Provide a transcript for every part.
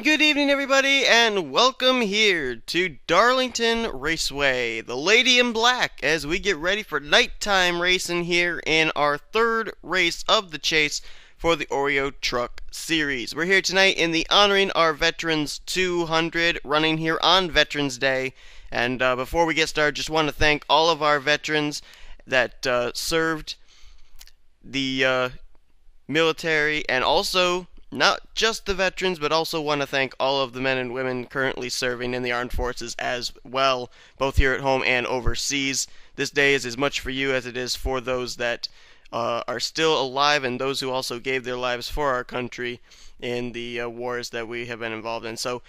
And good evening, everybody, and welcome here to Darlington Raceway, the Lady in Black, as we get ready for nighttime racing here in our third race of the chase for the Oreo Truck Series. We're here tonight in the Honoring Our Veterans 200, running here on Veterans Day. And before we get started, just want to thank all of our veterans that served the military, and also not just the veterans, but also want to thank all of the men and women currently serving in the armed forces as well, both here at home and overseas. This day is as much for you as it is for those that are still alive and those who also gave their lives for our country in the wars that we have been involved in. So,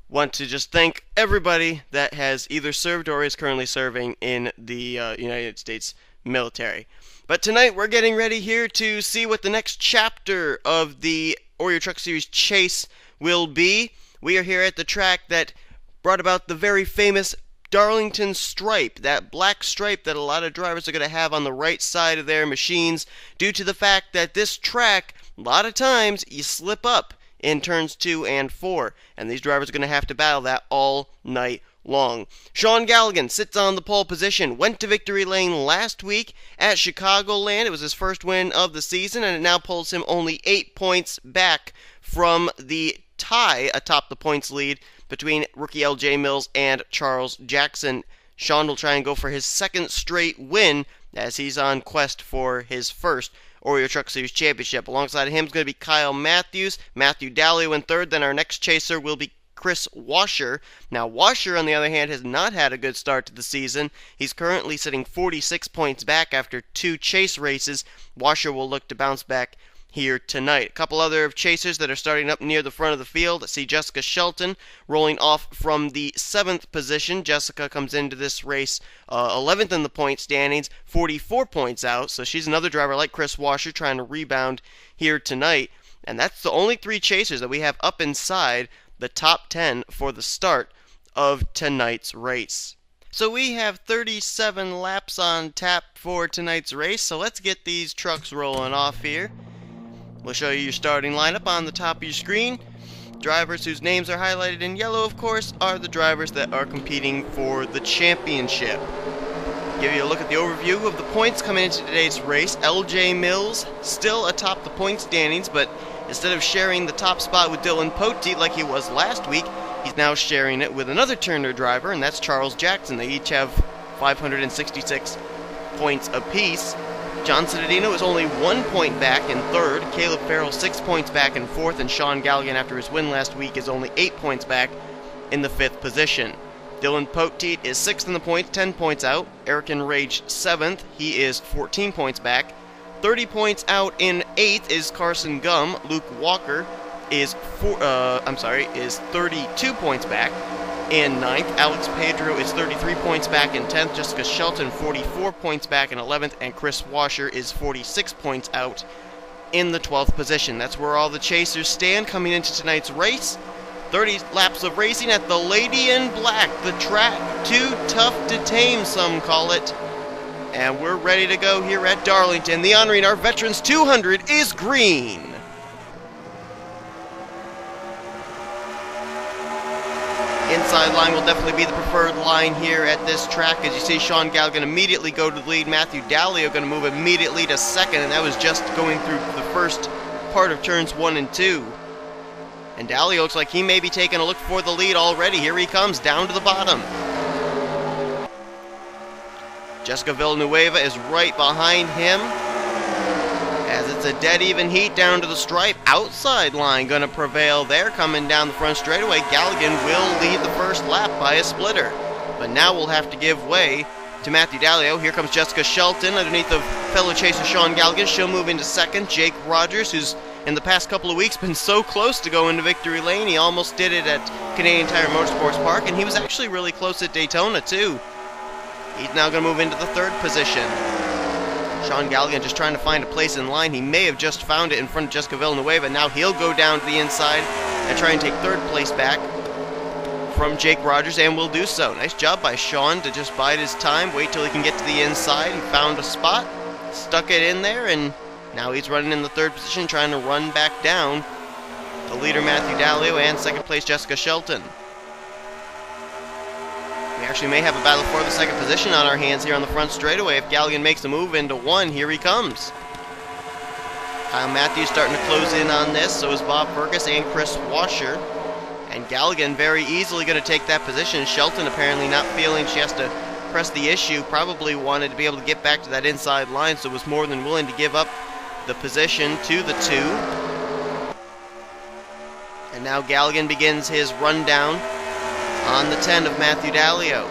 want to just thank everybody that has either served or is currently serving in the United States military. But tonight we're getting ready here to see what the next chapter of the Oreo Truck Series chase will be. We are here at the track that brought about the very famous Darlington stripe, that black stripe that a lot of drivers are going to have on the right side of their machines, due to the fact that this track, a lot of times, you slip up in turns 2 and 4, and these drivers are going to have to battle that all night long. Sean Galligan sits on the pole position, went to victory lane last week at Chicagoland. It was his first win of the season, and it now pulls him only 8 points back from the tie atop the points lead between rookie LJ Mills and Charles Jackson. Sean will try and go for his second straight win as he's on quest for his first Oreo Truck Series championship. Alongside of him is going to be Kyle Matthews, Matthew Dallio in third. Then our next chaser will be Chris Washer. Now, Washer, on the other hand, has not had a good start to the season. He's currently sitting 46 points back after 2 chase races. Washer will look to bounce back here tonight. A couple other chasers that are starting up near the front of the field. I see Jessica Shelton rolling off from the 7th position. Jessica comes into this race 11th in the point standings, 44 points out. So she's another driver like Chris Washer trying to rebound here tonight. And that's the only 3 chasers that we have up inside the top 10 for the start of tonight's race. So we have 37 laps on tap for tonight's race, so let's get these trucks rolling off here. We'll show you your starting lineup on the top of your screen. Drivers whose names are highlighted in yellow, of course, are the drivers that are competing for the championship. Give you a look at the overview of the points coming into today's race. LJ Mills still atop the point standings, but instead of sharing the top spot with Dylan Poteet like he was last week, he's now sharing it with another Turner driver, and that's Charles Jackson. They each have 566 points apiece. John Cittadino is only 1 point back in third. Caleb Farrell 6 points back in fourth, and Sean Galligan, after his win last week, is only 8 points back in the 5th position. Dylan Poteet is 6th in the points, 10 points out. Eric Enrage 7th. He is 14 points back. 30 points out in 8th is Carson Gum. Luke Walker is 32 points back in 9th. Alex Pedro is 33 points back in 10th. Jessica Shelton 44 points back in 11th, and Chris Washer is 46 points out in the 12th position. That's where all the chasers stand coming into tonight's race. 30 laps of racing at the Lady in Black, the track too tough to tame, some call it. And we're ready to go here at Darlington. The Honoring Our Veterans 200 is green. Inside line will definitely be the preferred line here at this track. As you see, Sean Galligan immediately go to the lead. Matthew Dallio going to move immediately to second, and that was just going through the first part of turns 1 and 2. And Dallio looks like he may be taking a look for the lead already. Here he comes, down to the bottom. Jessica Villanueva is right behind him, as it's a dead even heat down to the stripe. Outside line going to prevail there, coming down the front straightaway. Galligan will lead the first lap by a splitter, but now we'll have to give way to Matthew Dallio. Here comes Jessica Shelton underneath of fellow chaser Sean Galligan. She'll move into second. Jake Rogers, who's in the past couple of weeks been so close to going to victory lane. He almost did it at Canadian Tire Motorsports Park, and he was actually really close at Daytona too. He's now going to move into the 3rd position. Sean Galligan just trying to find a place in line. He may have just found it in front of Jessica Villanueva. Now he'll go down to the inside and try and take 3rd place back from Jake Rogers, and will do so. Nice job by Sean to just bide his time, wait till he can get to the inside. He found a spot, stuck it in there, and now he's running in the 3rd position, trying to run back down The leader, Matthew Dallio, and second place, Jessica Shelton. We actually may have a battle for the second position on our hands here on the front straightaway. If Galligan makes a move into one, here he comes. Kyle Matthews starting to close in on this, so is Bob Fergus and Chris Washer. And Galligan very easily going to take that position. Shelton apparently not feeling she has to press the issue, probably wanted to be able to get back to that inside line, so was more than willing to give up the position to the 2. And now Galligan begins his rundown on the 10 of Matthew Dallio.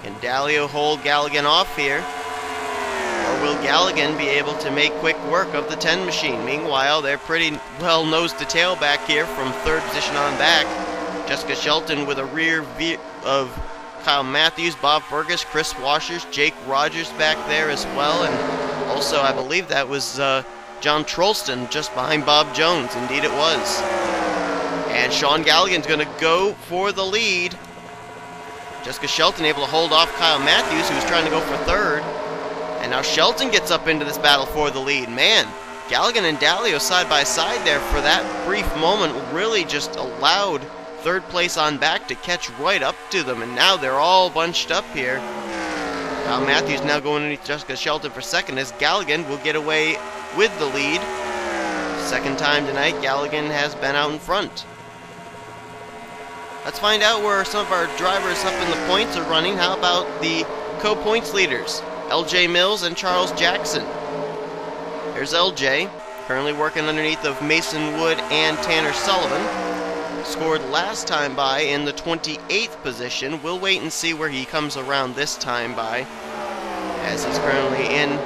Can Dallio hold Galligan off here? Or will Galligan be able to make quick work of the 10 machine? Meanwhile, they're pretty well nose to tail back here from third position on back. Jessica Shelton with a rear view of Kyle Matthews, Bob Fergus, Chris Washers, Jake Rogers back there as well. And also, I believe that was John Trollston just behind Bob Jones. Indeed it was. And Sean Galligan's going to go for the lead. Jessica Shelton able to hold off Kyle Matthews, who was trying to go for third. And now Shelton gets up into this battle for the lead. Man, Galligan and Dallio side by side there for that brief moment really just allowed third place on back to catch right up to them. And now they're all bunched up here. Kyle Matthews now going underneath Jessica Shelton for second as Galligan will get away with the lead. Second time tonight, Galligan has been out in front. Let's find out where some of our drivers up in the points are running. How about the co-points leaders, LJ Mills and Charles Jackson? There's LJ, currently working underneath of Mason Wood and Tanner Sullivan. Scored last time by in the 28th position. We'll wait and see where he comes around this time by, as he's currently in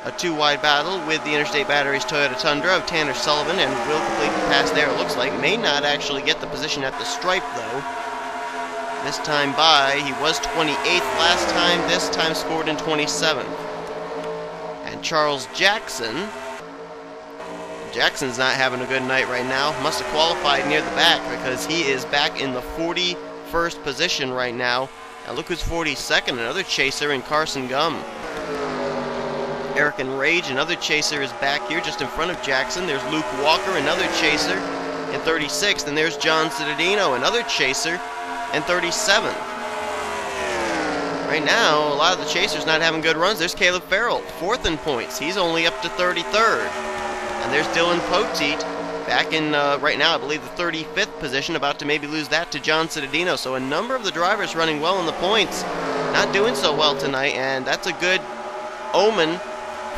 a 2-wide battle with the Interstate Batteries Toyota Tundra of Tanner Sullivan, and will complete the pass there, it looks like. May not actually get the position at the stripe, though. This time by, he was 28th last time, this time scored in 27th. And Charles Jackson's not having a good night right now. Must have qualified near the back because he is back in the 41st position right now. And look who's 42nd, another chaser in Carson Gum. Eric and Rage, another chaser, is back here just in front of Jackson. There's Luke Walker, another chaser, in 36th. And there's John Cittadino, another chaser, in 37th. Right now, a lot of the chasers not having good runs. There's Caleb Farrell, 4th in points. He's only up to 33rd. And there's Dylan Poteet back in, right now, I believe the 35th position, about to maybe lose that to John Cittadino. So a number of the drivers running well in the points, not doing so well tonight, and that's a good omen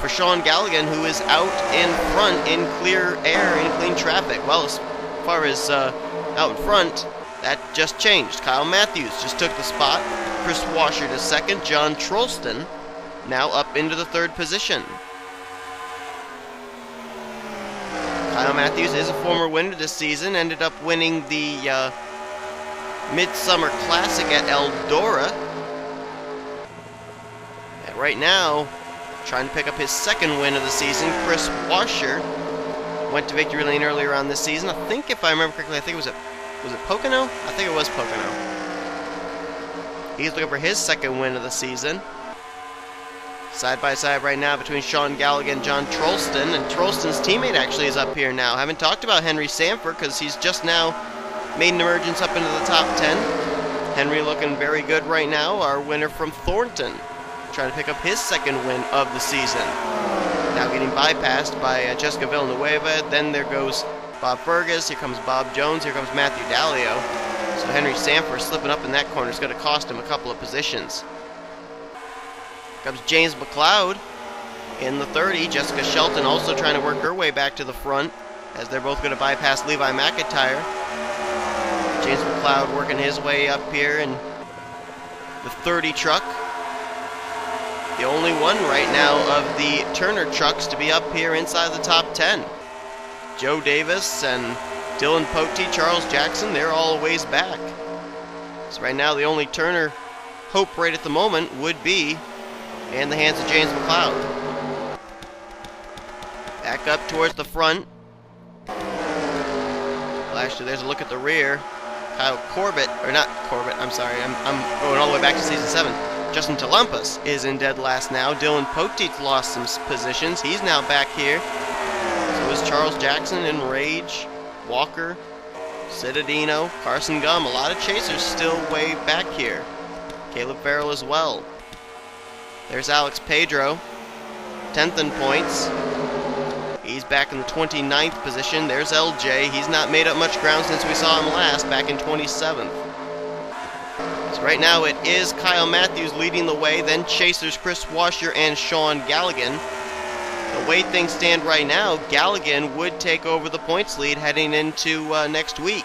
for Sean Galligan, who is out in front in clear air, in clean traffic. Well, as far as out in front, that just changed. Kyle Matthews just took the spot. Chris Washer to second. John Trollston now up into the 3rd position. Kyle Matthews is a former winner this season, ended up winning the Midsummer Classic at Eldora. And right now, trying to pick up his 2nd win of the season. Chris Washer went to Victory Lane earlier on this season. I think, if I remember correctly, I think it was it Pocono? I think it was Pocono. He's looking for his 2nd win of the season. Side by side right now between Sean Galligan and John Trollston, and Trollston's teammate actually is up here now. Haven't talked about Henry Sanford because he's just now made an emergence up into the top 10. Henry looking very good right now, our winner from Thornton, trying to pick up his 2nd win of the season. Now getting bypassed by Jessica Villanueva. Then there goes Bob Fergus. Here comes Bob Jones. Here comes Matthew Dallio. So Henry Sanford slipping up in that corner is going to cost him a couple of positions. Here comes James McLeod in the 30. Jessica Shelton also trying to work her way back to the front as they're both going to bypass Levi McIntyre. James McLeod working his way up here in the 30 truck. The only one right now of the Turner trucks to be up here inside the top 10. Joe Davis and Dylan Poteet, Charles Jackson, they're all a ways back. So right now the only Turner hope right at the moment would be in the hands of James McLeod. Back up towards the front. Well, actually, there's a look at the rear. Kyle Corbett, or not Corbett, I'm sorry, I'm going all the way back to season 7. Justin Talampas is in dead last now. Dylan Poteet's lost some positions. He's now back here. So is is Charles Jackson in Rage, Walker, Citadino, Carson Gum. A lot of chasers still way back here. Caleb Farrell as well. There's Alex Pedro, 10th in points. He's back in the 29th position. There's LJ. He's not made up much ground since we saw him last, back in 27th. So right now it is Kyle Matthews leading the way, then chasers Chris Washer and Sean Galligan. The way things stand right now, Galligan would take over the points lead heading into next week.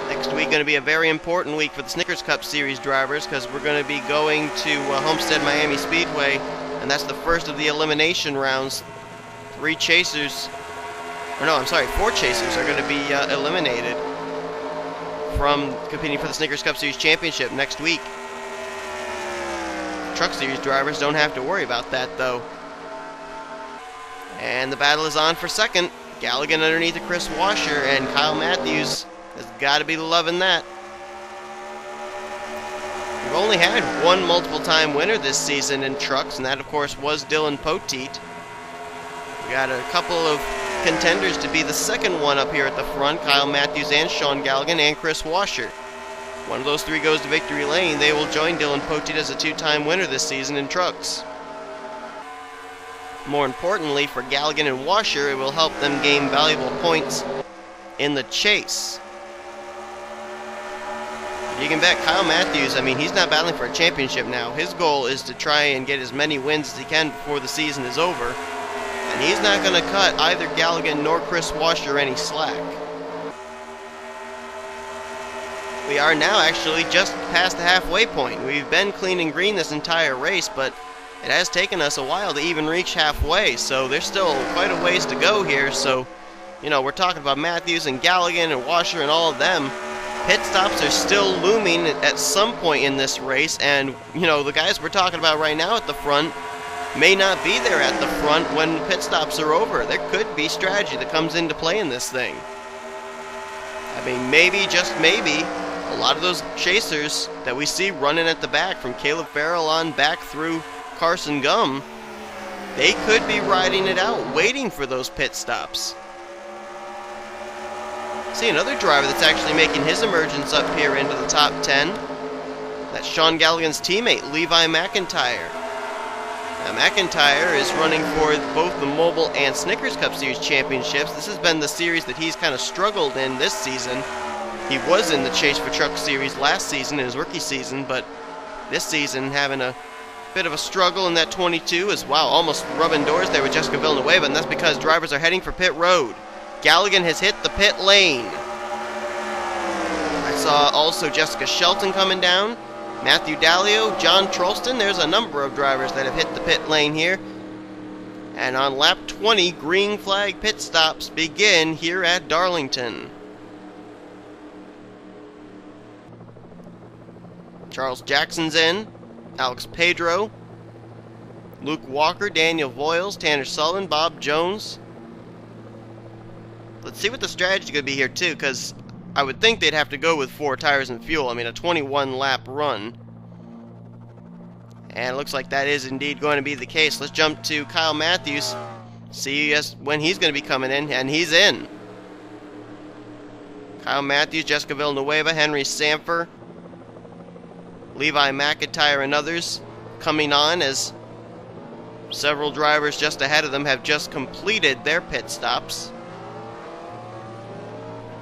Next week going to be a very important week for the Snickers Cup Series drivers, because we're going to be going to Homestead Miami Speedway, and that's the first of the elimination rounds. 4 chasers are going to be eliminated from competing for the Snickers Cup Series Championship next week. Truck Series drivers don't have to worry about that, though. And the battle is on for second. Galligan underneath of Chris Washer, and Kyle Matthews has got to be loving that. We've only had one multiple-time winner this season in trucks, and that, of course, was Dylan Poteet. We got a couple of contenders to be the second one up here at the front, Kyle Matthews and Sean Galligan and Chris Washer. One of those 3 goes to victory lane. They will join Dylan Poteet as a 2-time winner this season in trucks. More importantly, for Galligan and Washer, it will help them gain valuable points in the chase. You can bet Kyle Matthews, I mean, he's not battling for a championship now. His goal is to try and get as many wins as he can before the season is over. And he's not going to cut either Galligan nor Chris Washer any slack. We are now actually just past the halfway point. We've been clean and green this entire race, but it has taken us a while to even reach halfway, so there's still quite a ways to go here. So, you know, we're talking about Matthews and Galligan and Washer and all of them. Pit stops are still looming at some point in this race, and, you know, the guys we're talking about right now at the front may not be there at the front when pit stops are over. There could be strategy that comes into play in this thing. I mean, maybe, just maybe, a lot of those chasers that we see running at the back, from Caleb Farrell on back through Carson Gum, they could be riding it out, waiting for those pit stops. See another driver that's actually making his emergence up here into the top 10. That's Sean Galligan's teammate, Levi McIntyre. Now, McIntyre is running for both the Mobile and Snickers Cup Series championships. This has been the series that he's kind of struggled in this season. He was in the Chase for Truck Series last season, in his rookie season, but this season having a bit of a struggle in that 22 as well, almost rubbing doors there with Jessica Villanueva, and that's because drivers are heading for pit road. Galligan has hit the pit lane. I saw also Jessica Shelton coming down, Matthew Dallio, John Trolston. There's a number of drivers that have hit the pit lane here. And on lap 20, green flag pit stops begin here at Darlington. Charles Jackson's in, Alex Pedro, Luke Walker, Daniel Voiles, Tanner Sullivan, Bob Jones. Let's see what the strategy could be here too, because I would think they'd have to go with 4 tires and fuel. I mean, a 21 lap run. And it looks like that is indeed going to be the case. Let's jump to Kyle Matthews, see when he's going to be coming in, and he's in. Kyle Matthews, Jessica Villanueva, Henry Samfer, Levi McIntyre and others coming on, as several drivers just ahead of them have just completed their pit stops.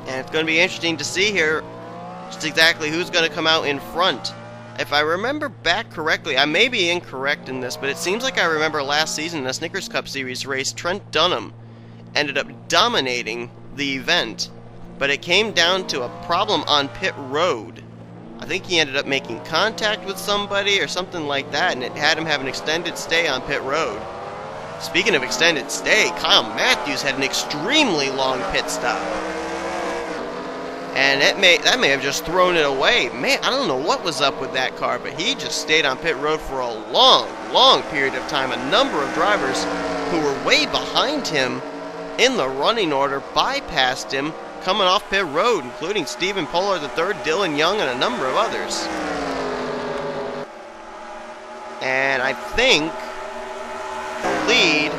And it's going to be interesting to see here just exactly who's going to come out in front. If I remember back correctly, I may be incorrect in this, but it seems like I remember last season in a Snickers Cup Series race, Trent Dunham ended up dominating the event, but it came down to a problem on pit road. I think he ended up making contact with somebody or something like that, and it had him have an extended stay on pit road. Speaking of extended stay, Kyle Matthews had an extremely long pit stop. And that may have just thrown it away. Man, I don't know what was up with that car, but he just stayed on pit road for a long, long period of time. A number of drivers who were way behind him in the running order bypassed him coming off pit road, including Stephen Pollard III, Dylan Young, and a number of others. And I think the lead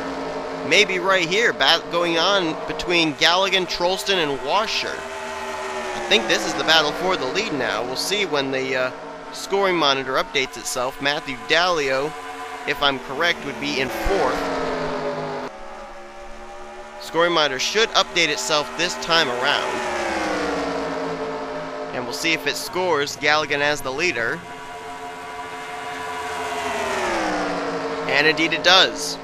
maybe right here, going on between Galligan, Trollston, and Washer. I think this is the battle for the lead now. We'll see when the scoring monitor updates itself. Matthew Dallio, if I'm correct, would be in 4th. Scoring monitor should update itself this time around. And we'll see if it scores Galligan as the leader. And indeed it does.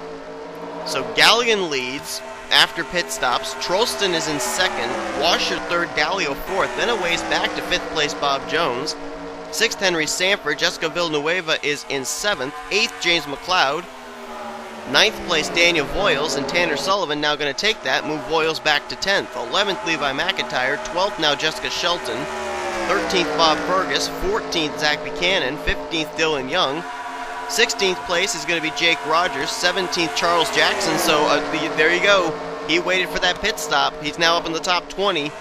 So Galligan leads after pit stops. Trollston is in 2nd. Washer 3rd. Dallio 4th. Then a ways back to 5th place Bob Jones. 6th Henry Sanford. Jessica Villanueva is in 7th. 8th James McLeod. 9th place Daniel Voiles, and Tanner Sullivan now going to take that, move Voiles back to 10th. 11th Levi McIntyre. 12th now Jessica Shelton. 13th Bob Fergus. 14th Zach Buchanan. 15th Dylan Young. 16th place is going to be Jake Rogers. 17th Charles Jackson. So there you go. He waited for that pit stop. He's now up in the top 20.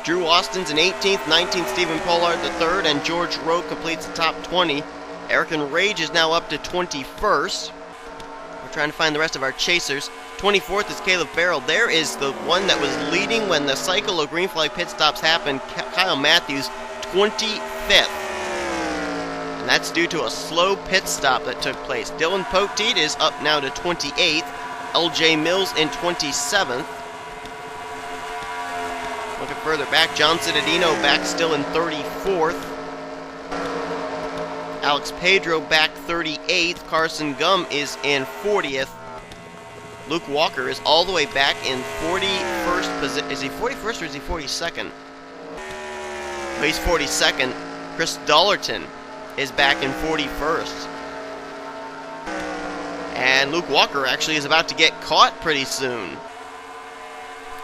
Drew Austin's in 18th. 19th Stephen Pollard the 3rd. And George Rowe completes the top 20. Eric and Rage is now up to 21st. We're trying to find the rest of our chasers. 24th is Caleb Farrell. There is the one that was leading when the cycle of green flag pit stops happened. Kyle Matthews, 25th. And that's due to a slow pit stop that took place. Dylan Poteet is up now to 28th. LJ Mills in 27th. Looking further back, John Cittadino back still in 34th. Alex Pedro back 38th. Carson Gum is in 40th. Luke Walker is all the way back in 41st position. Is he 41st or is he 42nd? Oh, he's 42nd. Chris Dollerton is back in 41st. And Luke Walker actually is about to get caught pretty soon.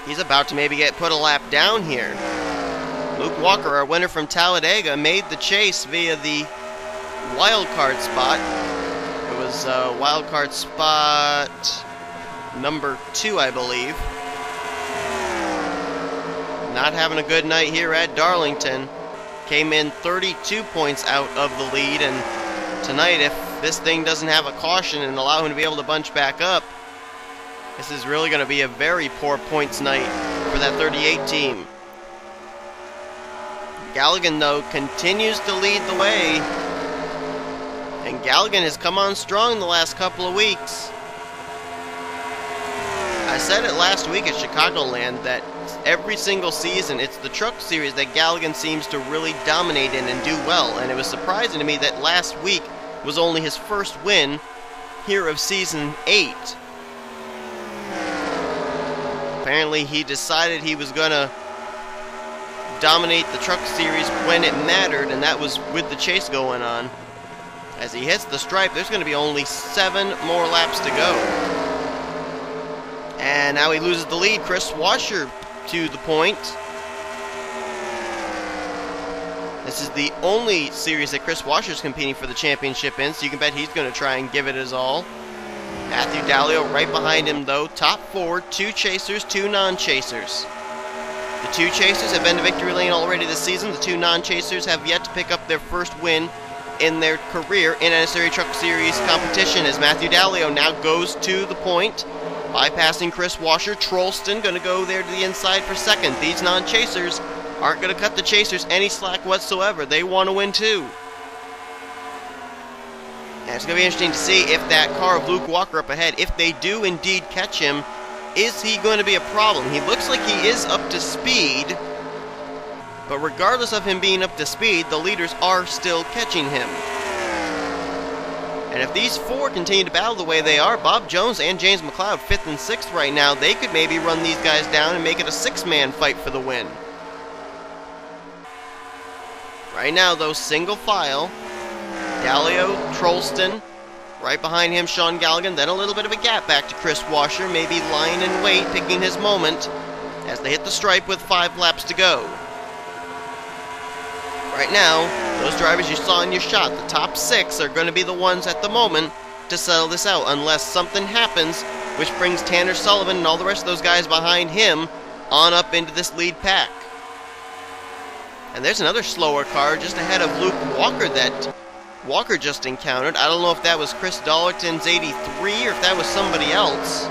He's about to maybe get put a lap down here. Luke Walker, our winner from Talladega, made the chase via the wild card spot. It was wild card spot number 2, I believe. Not having a good night here at Darlington. Came in 32 points out of the lead, and tonight, if this thing doesn't have a caution and allow him to be able to bunch back up, this is really going to be a very poor points night for that 38 team. Galligan, though, continues to lead the way. And Galligan has come on strong the last couple of weeks. I said it last week at Chicagoland that every single season it's the Truck Series that Galligan seems to really dominate in and do well. And it was surprising to me that last week was only his first win here of Season 8. Apparently he decided he was going to dominate the Truck Series when it mattered, and that was with the chase going on. As he hits the stripe, there's going to be only 7 more laps to go. And now he loses the lead. Chris Washer to the point. This is the only series that Chris Washer's competing for the championship in, so you can bet he's going to try and give it his all. Matthew Dallio right behind him, though. Top 4, 2 chasers, 2 non-chasers. The 2 chasers have been to victory lane already this season. The 2 non-chasers have yet to pick up their first win in their career in NNSCRA Truck Series competition, as Matthew Dallio now goes to the point, bypassing Chris Washer. Trollston going to go there to the inside for second. These non-chasers aren't going to cut the chasers any slack whatsoever. They want to win too. And it's going to be interesting to see if that car of Luke Walker up ahead, if they do indeed catch him, is he going to be a problem? He looks like he is up to speed. But regardless of him being up to speed, the leaders are still catching him. And if these 4 continue to battle the way they are, Bob Jones and James McLeod, 5th and 6th right now, they could maybe run these guys down and make it a 6-man fight for the win. Right now, though, single file. Dallio, Trollston, right behind him, Sean Galligan, then a little bit of a gap back to Chris Washer, maybe lying in wait, picking his moment, as they hit the stripe with 5 laps to go. Right now, those drivers you saw in your shot, the top 6, are going to be the ones at the moment to settle this out, unless something happens, which brings Tanner Sullivan and all the rest of those guys behind him on up into this lead pack. And there's another slower car just ahead of Luke Walker that Walker just encountered. I don't know if that was Chris Dollerton's 83 or if that was somebody else.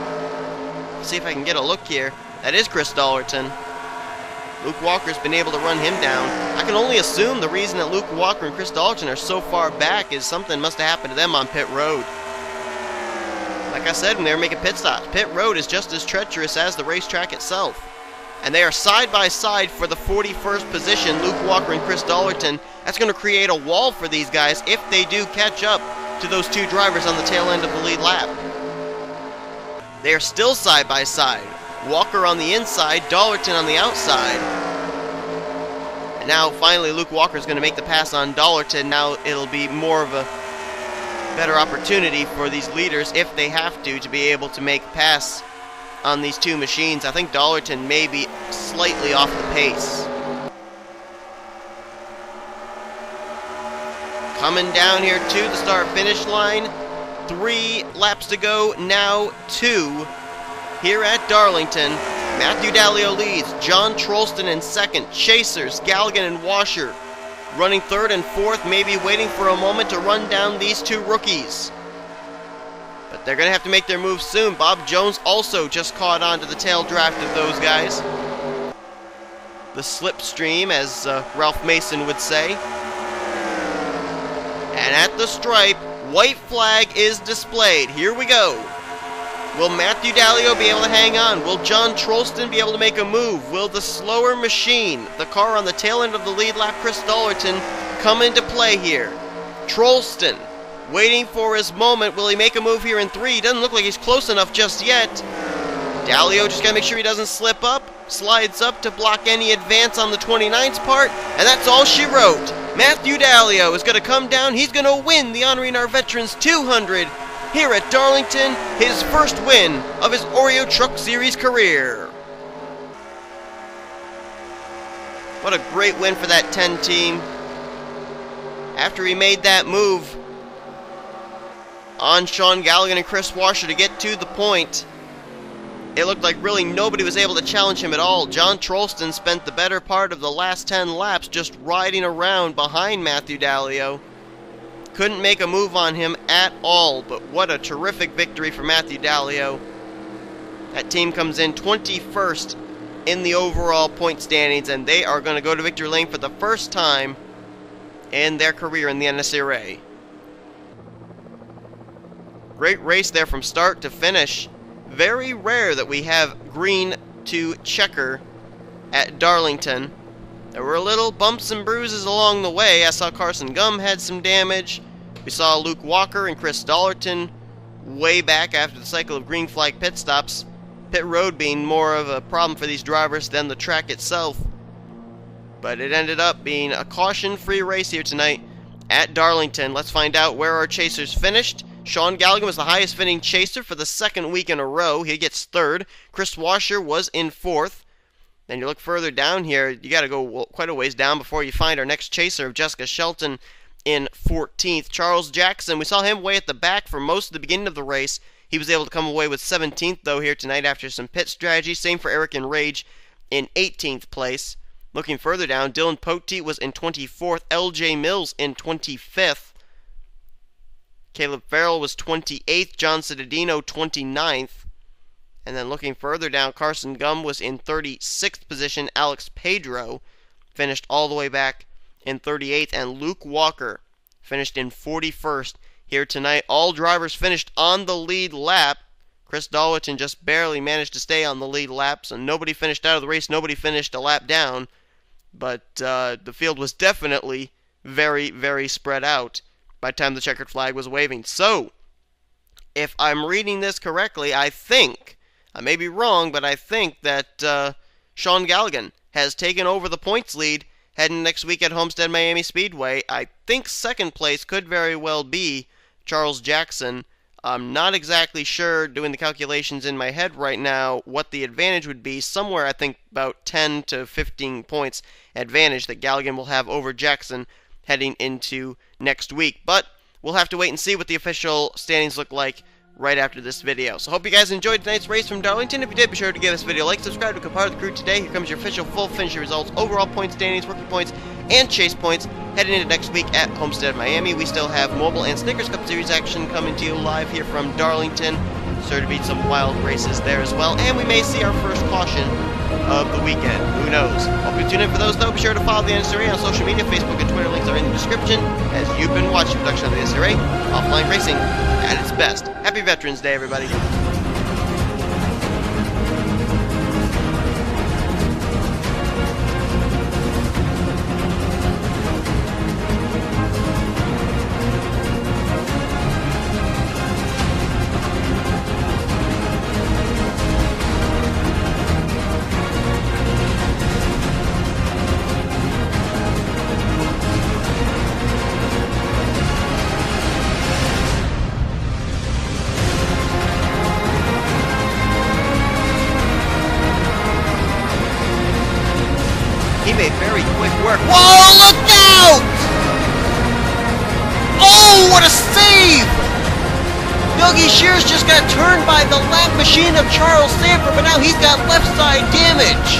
see if I can get a look here. That is Chris Darlington. Luke Walker's been able to run him down. I can only assume the reason that Luke Walker and Chris Darlington are so far back is something must have happened to them on pit road. Like I said when they were making pit stops, pit road is just as treacherous as the racetrack itself. And they are side by side for the 41st position, Luke Walker and Chris Darlington. That's going to create a wall for these guys if they do catch up to those two drivers on the tail end of the lead lap. They are still side by side. Walker on the inside, Darlington on the outside. And now finally Luke Walker is going to make the pass on Darlington. Now it'll be more of a better opportunity for these leaders, if they have to be able to make pass on these two machines. I think Darlington may be slightly off the pace. Coming down here to the start-finish line. 3 laps to go, now 2 here at Darlington. Matthew Dalio leads, John Trollston in second, Chasers, Galligan and Washer running third and fourth, maybe waiting for a moment to run down these two rookies. But they're going to have to make their move soon. Bob Jones also just caught on to the tail draft of those guys. The slipstream, as Ralph Mason would say. And at the stripe, white flag is displayed. Here we go. Will Matthew Dalio be able to hang on? Will John Trollston be able to make a move? Will the slower machine, the car on the tail end of the lead lap, Chris Darlington, come into play here? Trollston waiting for his moment. Will he make a move here in 3? Doesn't look like he's close enough just yet. Dalio just got to make sure he doesn't slip up. Slides up to block any advance on the 29's part. And that's all she wrote. Matthew Dalio is going to come down. He's going to win the Honoring Our Veterans 200 here at Darlington. His first win of his Oreo Truck Series career. What a great win for that 10 team. After he made that move on Sean Galligan and Chris Washer to get to the point, it looked like really nobody was able to challenge him at all. John Trollston spent the better part of the last 10 laps just riding around behind Matthew Dalio. Couldn't make a move on him at all, but what a terrific victory for Matthew Dalio. That team comes in 21st in the overall point standings, and they are going to go to victory lane for the first time in their career in the NNSCRA. Great race there from start to finish. Very rare that we have green to checker at Darlington. There were little bumps and bruises along the way. I saw Carson Gum had some damage. We saw Luke Walker and Chris Darlington way back after the cycle of green flag pit stops. Pit road being more of a problem for these drivers than the track itself. But it ended up being a caution-free race here tonight at Darlington. Let's find out where our chasers finished. Sean Galligan was the highest finishing chaser for the second week in a row. He gets third. Chris Washer was in fourth. Then you look further down here, you got to go quite a ways down before you find our next chaser of Jessica Shelton in 14th. Charles Jackson, we saw him way at the back for most of the beginning of the race. He was able to come away with 17th, though, here tonight after some pit strategy. Same for Eric and Rage in 18th place. Looking further down, Dylan Poteet was in 24th. LJ Mills in 25th. Caleb Farrell was 28th. John Cittadino 29th. And then looking further down, Carson Gum was in 36th position. Alex Pedro finished all the way back in 38th. And Luke Walker finished in 41st here tonight. All drivers finished on the lead lap. Chris Darlington just barely managed to stay on the lead lap. So nobody finished out of the race. Nobody finished a lap down. But the field was definitely very, very spread out by the time the checkered flag was waving. So, if I'm reading this correctly, I think, I may be wrong, but I think that Sean Galligan has taken over the points lead heading next week at Homestead Miami Speedway. I think second place could very well be Charles Jackson. I'm not exactly sure, doing the calculations in my head right now, what the advantage would be. Somewhere, I think, about 10 to 15 points advantage that Galligan will have over Jackson heading into next week. But we'll have to wait and see what the official standings look like right after this video. So hope you guys enjoyed tonight's race from Darlington. If you did, be sure to give this video a like, subscribe to become part of the crew today. Here comes your official full finisher results, overall point standings, rookie points, and chase points heading into next week at Homestead Miami. We still have Mobile and Snickers Cup Series action coming to you live here from Darlington. Sure to be some wild races there as well, and we may see our first caution of the weekend. Who knows? Hope you tune in for those, though. Be sure to follow the NNSCRA on social media. Facebook and Twitter links are in the description, as you've been watching the production of the NNSCRA, offline racing at its best. Happy Veterans Day, everybody. He made very quick work. Whoa, look out! Oh, what a save! Dougie Shears just got turned by the lap machine of Charles Sanford, but now he's got left side damage.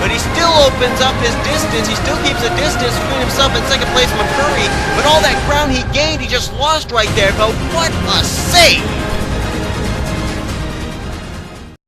But he still opens up his distance. He still keeps a distance between himself and second place McCurry. But all that ground he gained, he just lost right there. But what a save!